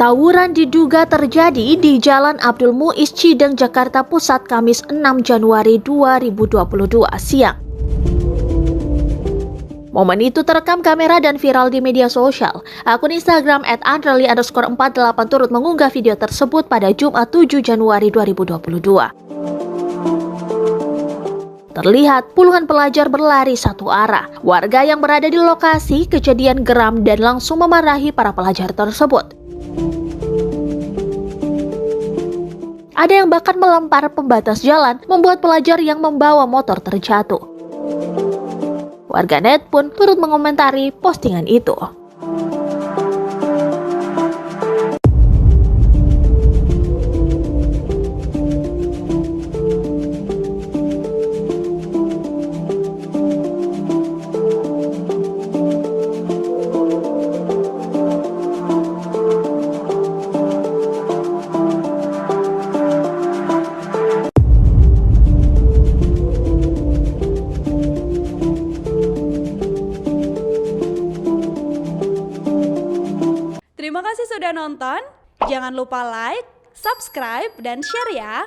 Tawuran diduga terjadi di Jalan Abdul Muiz Cideng, Jakarta Pusat, Kamis 6 Januari 2022 siang. Momen itu terekam kamera dan viral di media sosial. Akun Instagram @andreli_48 turut mengunggah video tersebut pada Jumat 7 Januari 2022. Terlihat puluhan pelajar berlari satu arah. Warga yang berada di lokasi kejadian geram dan langsung memarahi para pelajar tersebut. Ada yang bahkan melempar pembatas jalan, membuat pelajar yang membawa motor terjatuh. Warganet pun turut mengomentari postingan itu. Terima kasih sudah nonton. Jangan lupa like, subscribe, dan share ya.